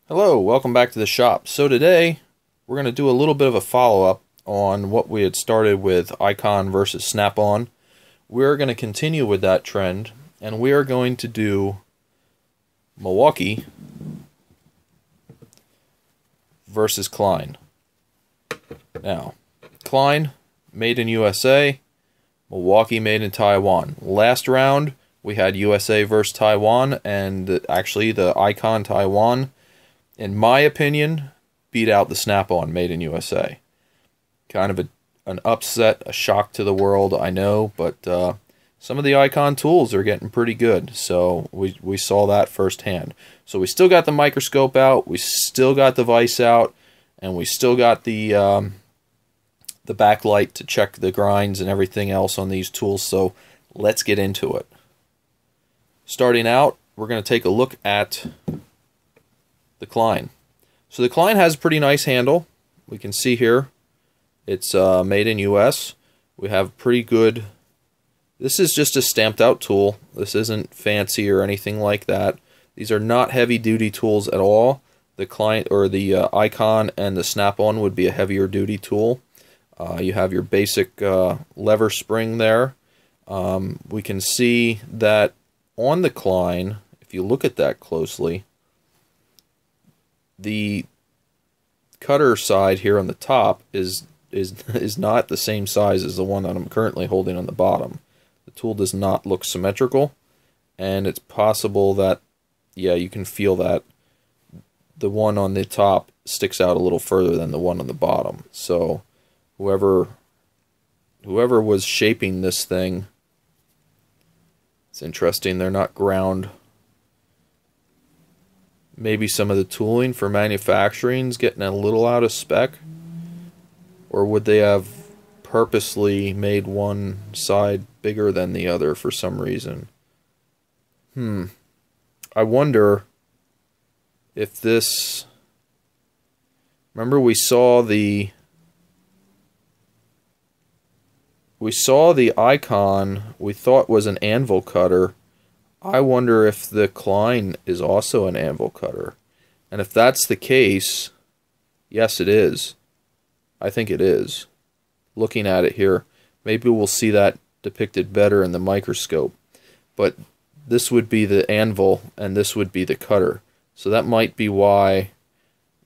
Hello, welcome back to the shop. So today we're going to do a little bit of a follow-up on what we had started with Icon versus Snap-on. We're going to continue with that trend, and we are going to do Milwaukee versus Klein. Now, Klein, made in USA, Milwaukee, made in Taiwan. Last round, we had USA versus Taiwan, and actually the Icon Taiwan, in my opinion, beat out the Snap-on made in USA. Kind of an upset, a shock to the world, I know, but some of the Icon tools are getting pretty good, so we saw that firsthand. So we still got the microscope out, we still got the vise out, and we still got the backlight to check the grinds and everything else on these tools, so let's get into it. Starting out, we're going to take a look at the Klein. So the Klein has a pretty nice handle. We can see here it's made in US. We have pretty good, this is just a stamped out tool. This isn't fancy or anything like that. These are not heavy duty tools at all. The Klein or the Icon and the Snap-on would be a heavier duty tool. You have your basic lever spring there. We can see that on the Klein, if you look at that closely, the cutter side here on the top is not the same size as the one that I'm currently holding on the bottom. The tool does not look symmetrical, and it's possible that, yeah, you can feel that the one on the top sticks out a little further than the one on the bottom. So whoever was shaping this thing, it's interesting, they're not ground. Maybe some of the tooling for manufacturing is getting a little out of spec. Or would they have purposely made one side bigger than the other for some reason? I wonder if this... Remember we saw the Icon we thought was an anvil cutter. I wonder if the Klein is also an anvil cutter. And if that's the case, yes it is. I think it is. Looking at it here, maybe we'll see that depicted better in the microscope. But this would be the anvil and this would be the cutter. So that might be why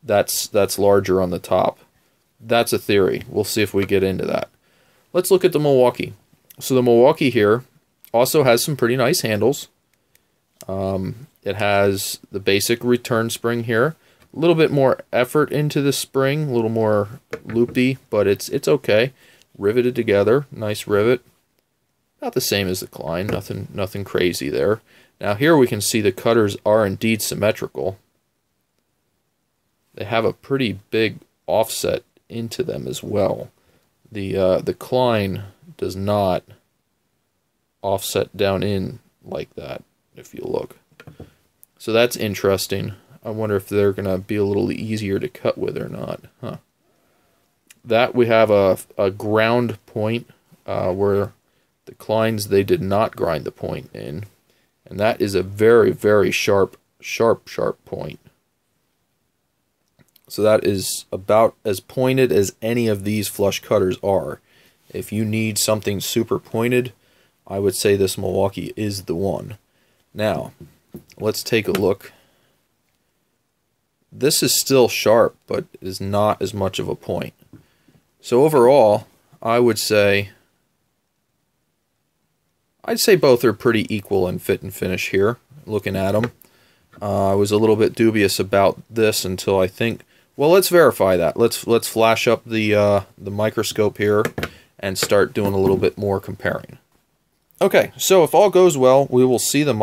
that's larger on the top. That's a theory. We'll see if we get into that. Let's look at the Milwaukee. So the Milwaukee here also has some pretty nice handles. It has the basic return spring here. A little bit more effort into the spring, a little more loopy, but it's okay. Riveted together, nice rivet. Not the same as the Klein, nothing crazy there. Now here we can see the cutters are indeed symmetrical. They have a pretty big offset into them as well. The Klein does not offset down in like that, if you look. So that's interesting. I wonder if they're going to be a little easier to cut with or not. That we have a ground point where the Kleins, they did not grind the point in. And that is a very, very sharp point. So that is about as pointed as any of these flush cutters are. If you need something super pointed, I would say this Milwaukee is the one. Now, let's take a look. This is still sharp, but is not as much of a point. So overall, I'd say both are pretty equal in fit and finish here, looking at them. I was a little bit dubious about this until I think, well, let's verify that. Let's flash up the microscope here and start doing a little bit more comparing. Okay, so if all goes well, we will see the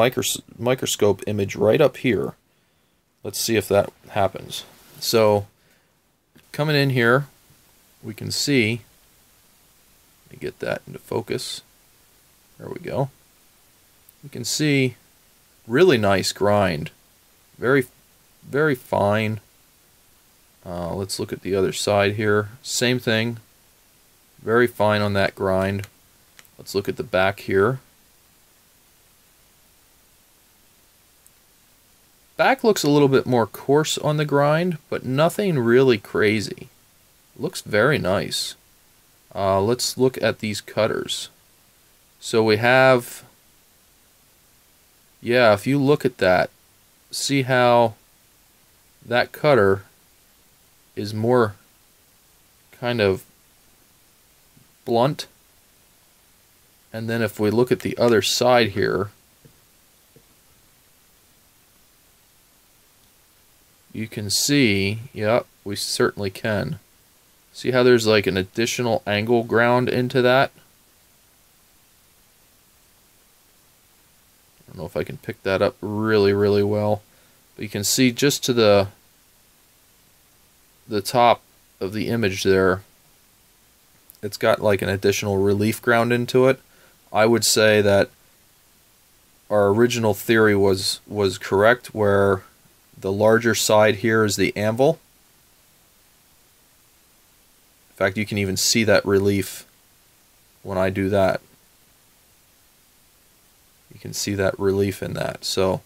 microscope image right up here. Let's see if that happens. So, coming in here, we can see, let me get that into focus. There we go. We can see really nice grind. Very, very fine. Let's look at the other side here. Same thing. Very fine on that grind. Let's look at the back here. back looks a little bit more coarse on the grind, but nothing really crazy. Looks very nice. Let's look at these cutters. So we have, yeah, if you look at that, see how that cutter is more kind of blunt. And then if we look at the other side here, you can see, yep, we certainly can. See how there's like an additional angle ground into that? I don't know if I can pick that up really, really well. But you can see just to the top of the image there, it's got like an additional relief ground into it. I would say that our original theory was correct, where the larger side here is the anvil. In fact, you can even see that relief when I do that. You can see that relief in that. So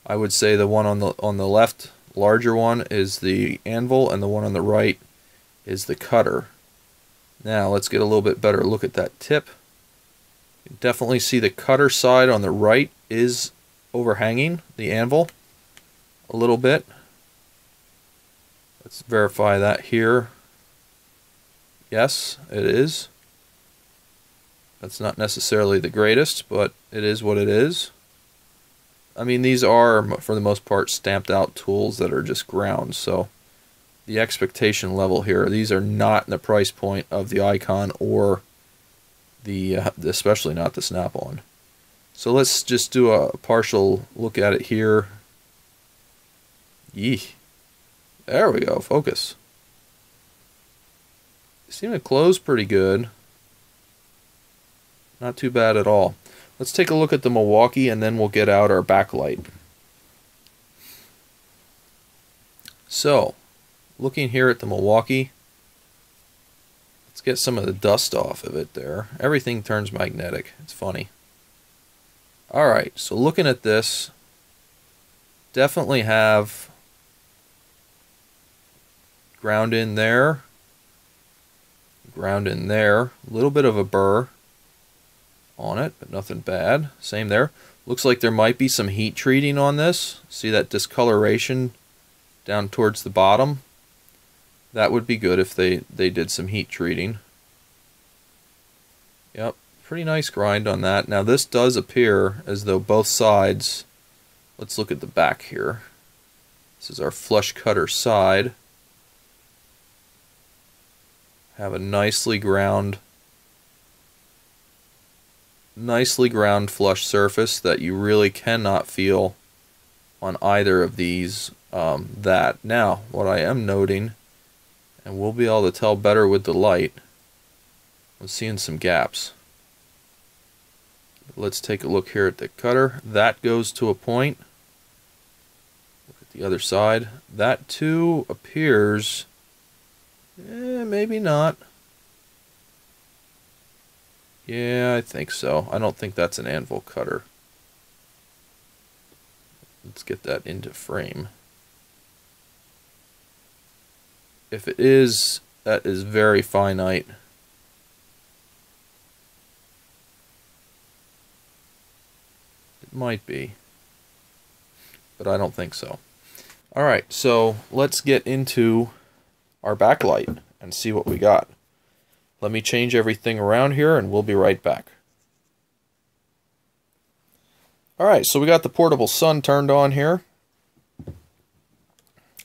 I would say the one on the left, larger one, is the anvil, and the one on the right is the cutter. Now let's get a little bit better look at that tip. You can definitely see the cutter side on the right is overhanging the anvil a little bit. Let's verify that here. Yes, it is. That's not necessarily the greatest, but it is what it is. I mean, these are, for the most part, stamped out tools that are just ground, so the expectation level here, these are not in the price point of the Icon or the especially not the Snap-on. So let's just do a partial look at it here. Yee. There we go, focus. They seem to close pretty good. Not too bad at all. Let's take a look at the Milwaukee, and then we'll get out our backlight. So, looking here at the Milwaukee, let's get some of the dust off of it there. Everything turns magnetic. It's funny. Alright, so looking at this, definitely have ground in there, ground in there, a little bit of a burr on it, but nothing bad. Same there. Looks like there might be some heat treating on this. See that discoloration down towards the bottom? That would be good if they did some heat treating. Yep, pretty nice grind on that. Now this does appear as though both sides, let's look at the back here. This is our flush cutter side. Have a nicely ground flush surface that you really cannot feel on either of these. Now, what I am noting, and we'll be able to tell better with the light, I'm seeing some gaps. Let's take a look here at the cutter. That goes to a point. Look at the other side. That too appears, maybe not. Yeah, I think so. I don't think that's an anvil cutter. Let's get that into frame. If it is, that is very finite. It might be, but I don't think so. Alright, so let's get into our backlight and see what we got. Let me change everything around here and we'll be right back. Alright, so we got the portable sun turned on here.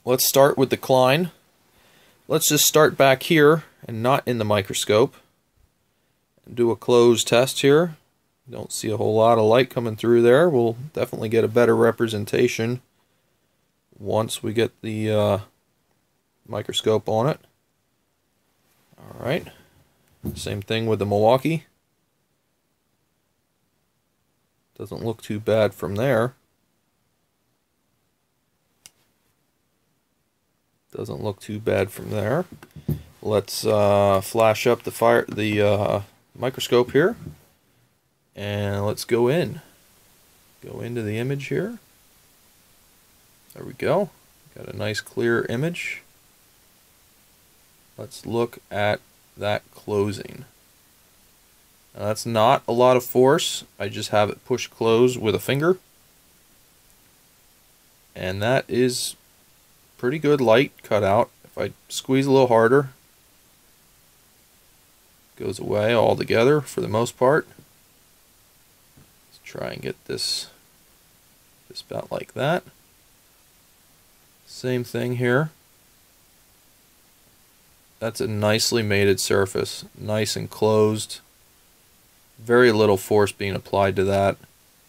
Let's start with the Klein. Let's just start back here and not in the microscope. And do a close test here. Don't see a whole lot of light coming through there. We'll definitely get a better representation once we get the microscope on it. Alright. Same thing with the Milwaukee. Doesn't look too bad from there. Doesn't look too bad from there. Let's flash up the microscope here, and let's go in. Go into the image here. There we go. Got a nice clear image. Let's look at that closing. Now that's not a lot of force. I just have it push close with a finger. And that is pretty good light cut out. If I squeeze a little harder, it goes away altogether for the most part. Let's try and get this about like that. Same thing here. That's a nicely mated surface, nice and closed. Very little force being applied to that.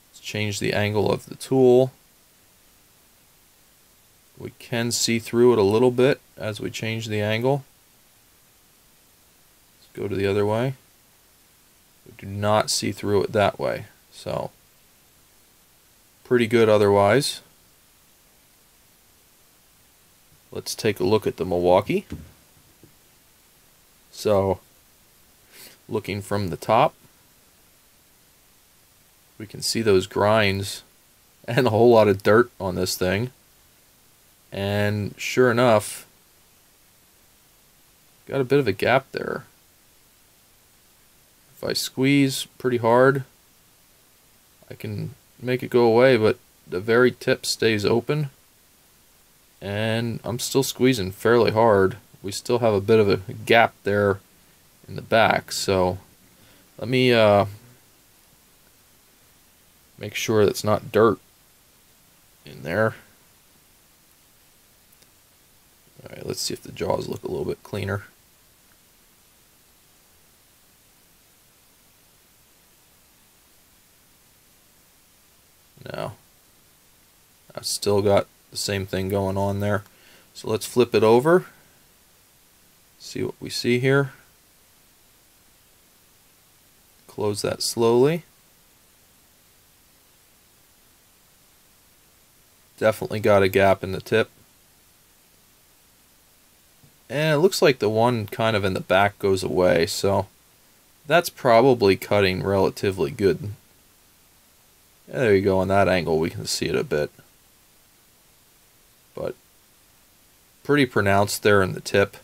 Let's change the angle of the tool. We can see through it a little bit as we change the angle. Let's go to the other way. We do not see through it that way. So, pretty good otherwise. Let's take a look at the Milwaukee. So, looking from the top, we can see those grinds and a whole lot of dirt on this thing. And sure enough, got a bit of a gap there. If I squeeze pretty hard, I can make it go away, but the very tip stays open. And I'm still squeezing fairly hard. We still have a bit of a gap there in the back, so let me make sure that's not dirt in there. Alright, let's see if the jaws look a little bit cleaner. No. I've still got the same thing going on there. So let's flip it over. See what we see here. Close that slowly. Definitely got a gap in the tip. And it looks like the one kind of in the back goes away, so that's probably cutting relatively good. Yeah, there you go, on that angle we can see it a bit. But pretty pronounced there in the tip.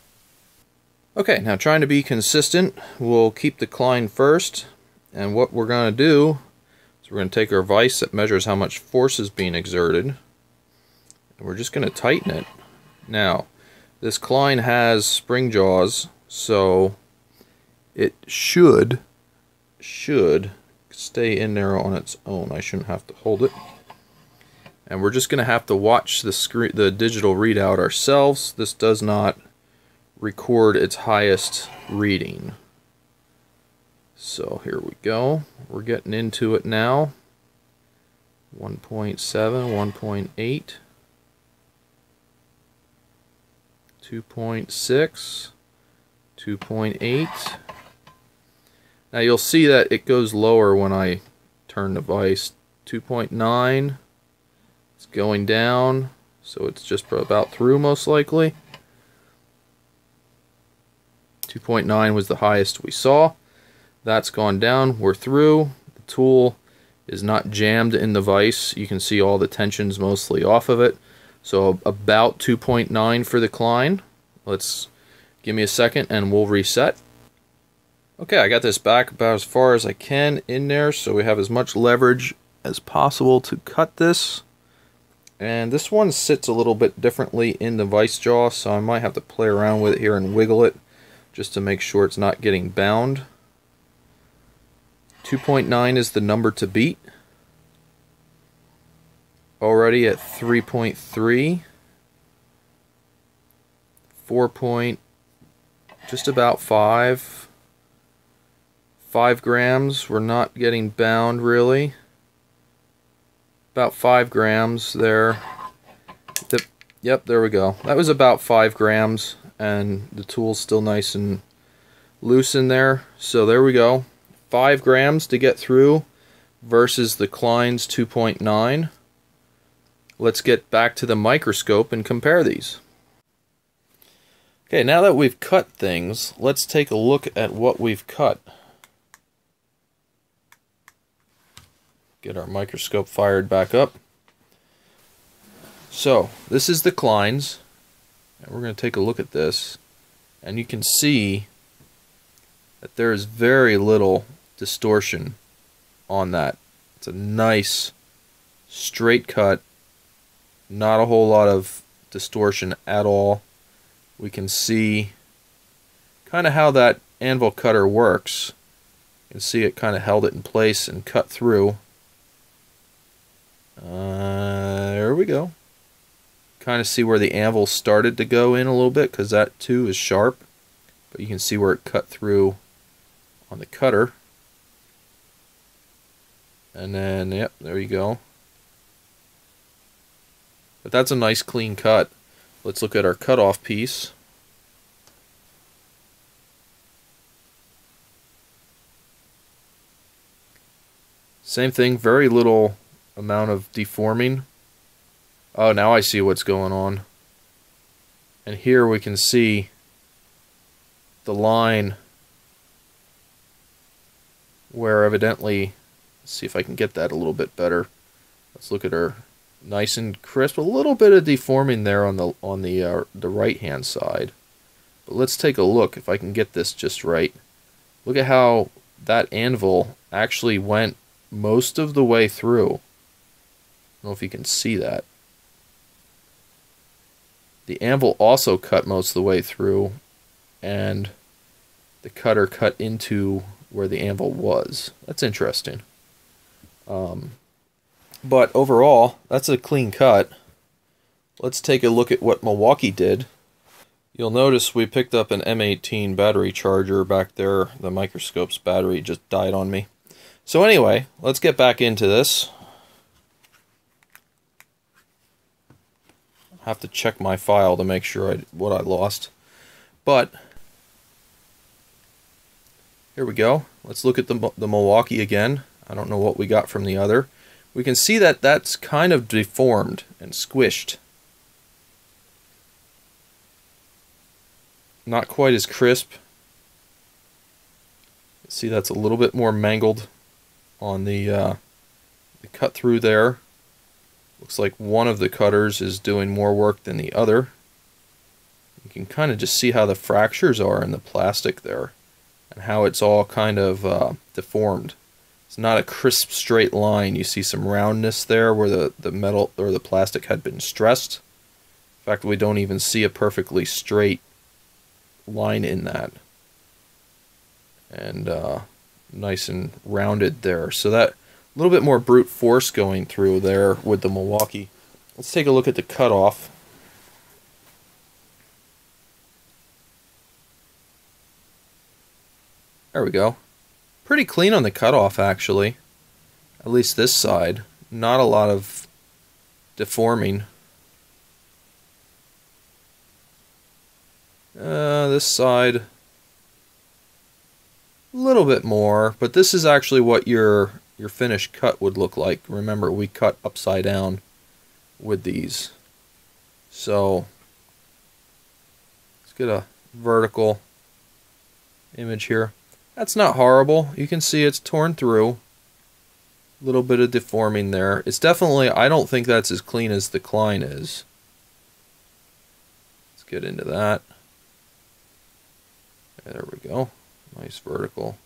Okay, now trying to be consistent, we'll keep the Klein first, and what we're going to do is we're going to take our vise that measures how much force is being exerted, and we're just going to tighten it. Now, this Klein has spring jaws, so it should stay in there on its own. I shouldn't have to hold it. And we're just going to have to watch the digital readout ourselves. This does not record its highest reading. So here we go. We're getting into it now. 1.7, 1.8, 2.6, 2.8. Now you'll see that it goes lower when I turn the vise. 2.9. It's going down, so it's just about through most likely. 2.9 was the highest we saw. That's gone down. We're through. The tool is not jammed in the vise. You can see all the tension's mostly off of it. So about 2.9 for the Klein. Let's give me a second and we'll reset. Okay, I got this back about as far as I can in there, so we have as much leverage as possible to cut this. And this one sits a little bit differently in the vise jaw, so I might have to play around with it here and wiggle it just to make sure it's not getting bound. 2.9 is the number to beat. Already at 3.3. 4. Just about 5. 5 grams. We're not getting bound really. About 5 grams there. Yep, there we go. That was about 5 grams, and the tool's still nice and loose in there. So there we go. 5 grams to get through versus the Klein's 2.9. Let's get back to the microscope and compare these. Okay, now that we've cut things, let's take a look at what we've cut. Get our microscope fired back up. So this is the Klein's, and we're going to take a look at this, and you can see that there is very little distortion on that. It's a nice straight cut, not a whole lot of distortion at all. We can see kind of how that anvil cutter works. You can see it kind of held it in place and cut through. There we go. Kind of see where the anvil started to go in a little bit, because that too is sharp, but you can see where it cut through on the cutter. And then, yep, there you go. But that's a nice clean cut. Let's look at our cutoff piece. Same thing, very little amount of deforming. Oh, now I see what's going on. And here we can see the line where evidently, let's see if I can get that a little bit better. Let's look at her, nice and crisp. A little bit of deforming there on the right hand side. But let's take a look if I can get this just right. Look at how that anvil actually went most of the way through. I don't know if you can see that. The anvil also cut most of the way through, and the cutter cut into where the anvil was. That's interesting. But overall, that's a clean cut. Let's take a look at what Milwaukee did. You'll notice we picked up an M18 battery charger back there. The microscope's battery just died on me. So anyway, let's get back into this. I have to check my file to make sure what I lost. But here we go. Let's look at the Milwaukee again. I don't know what we got from the other. We can see that that's kind of deformed and squished. Not quite as crisp. See, that's a little bit more mangled on the cut through there. Looks like one of the cutters is doing more work than the other. You can kind of just see how the fractures are in the plastic there, and how it's all kind of deformed. It's not a crisp straight line. You see some roundness there where the metal or the plastic had been stressed. In fact, we don't even see a perfectly straight line in that. And nice and rounded there. So that a little bit more brute force going through there with the Milwaukee. Let's take a look at the cutoff. There we go. Pretty clean on the cutoff, actually. At least this side. Not a lot of deforming. This side, a little bit more, but this is actually what your finished cut would look like. Remember, we cut upside down with these. So let's get a vertical image here. That's not horrible. You can see it's torn through. A little bit of deforming there. It's definitely, I don't think that's as clean as the Klein is. Let's get into that. There we go. Nice vertical.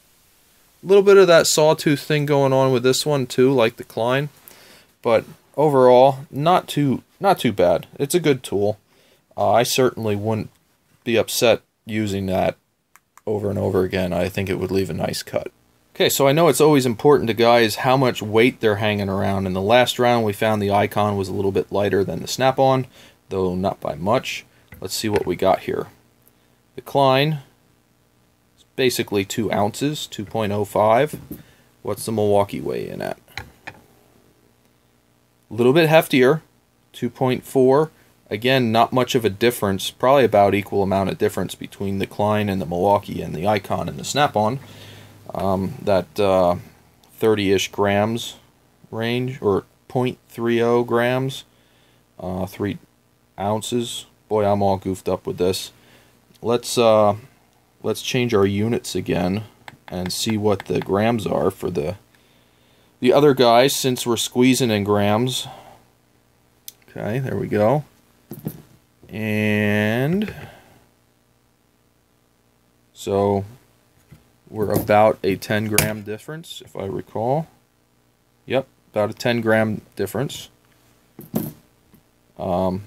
A little bit of that sawtooth thing going on with this one too, like the Klein. But overall, not too bad. It's a good tool. I certainly wouldn't be upset using that over and over again. I think it would leave a nice cut. Okay, so I know it's always important to guys how much weight they're hanging around. In the last round, we found the Icon was a little bit lighter than the Snap-on, though not by much. Let's see what we got here. The Klein, basically 2 ounces, 2.05. What's the Milwaukee weigh in at? A little bit heftier, 2.4. Again, not much of a difference, probably about equal amount of difference between the Klein and the Milwaukee and the Icon and the Snap-on. That 30-ish grams range, or 0.30 grams, 3 ounces. Boy, I'm all goofed up with this. Let's change our units again and see what the grams are for the other guys, since we're squeezing in grams. Okay, there we go. And so we're about a 10-gram difference, if I recall. Yep, about a 10-gram difference. Not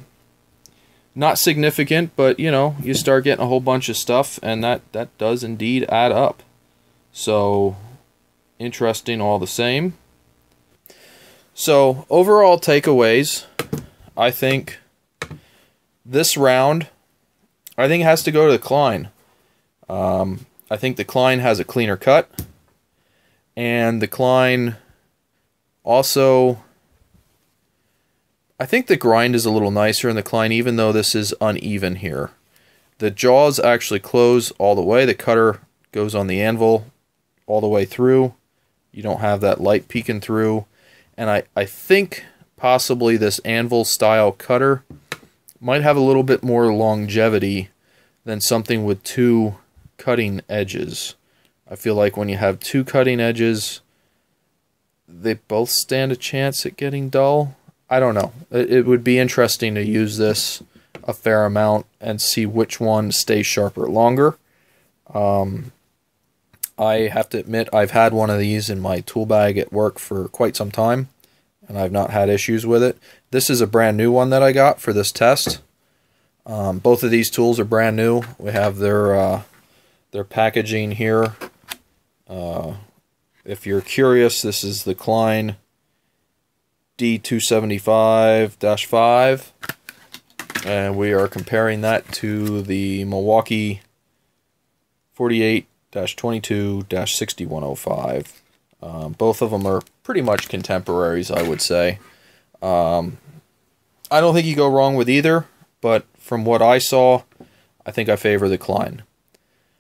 significant, but you know, you start getting a whole bunch of stuff, and that does indeed add up. So interesting all the same. So overall takeaways, I think this round, I think it has to go to the Klein. I think the Klein has a cleaner cut, and the Klein also, I think the grind is a little nicer in the Klein, even though this is uneven here. The jaws actually close all the way. The cutter goes on the anvil all the way through. You don't have that light peeking through. And I think possibly this anvil style cutter might have a little bit more longevity than something with two cutting edges. I feel like when you have two cutting edges, they both stand a chance at getting dull. I don't know. It would be interesting to use this a fair amount and see which one stays sharper longer. I have to admit, I've had one of these in my tool bag at work for quite some time, and I've not had issues with it. This is a brand new one that I got for this test. Both of these tools are brand new. We have their packaging here. If you're curious, this is the Klein D275-5, and we are comparing that to the Milwaukee 48-22-6105. Both of them are pretty much contemporaries, I would say. I don't think you go wrong with either, but from what I saw, I think I favor the Klein.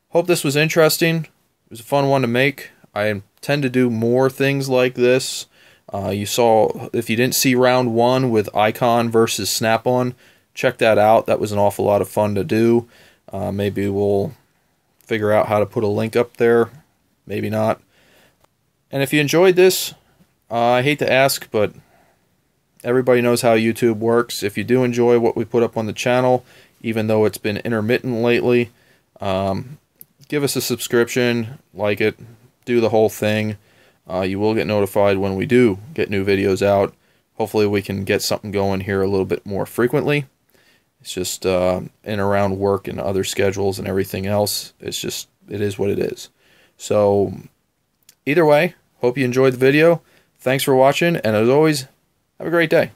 Hope this was interesting. It was a fun one to make. I intend to do more things like this. You saw, if you didn't see round one with Icon versus Snap-on, check that out. That was an awful lot of fun to do. Maybe we'll figure out how to put a link up there. Maybe not. And if you enjoyed this, I hate to ask, but everybody knows how YouTube works. If you do enjoy what we put up on the channel, even though it's been intermittent lately, give us a subscription, like it, do the whole thing. You will get notified when we do get new videos out. Hopefully we can get something going here a little bit more frequently. It's just in and around work and other schedules and everything else. It's just, it is what it is. So either way, hope you enjoyed the video. Thanks for watching, and as always, have a great day.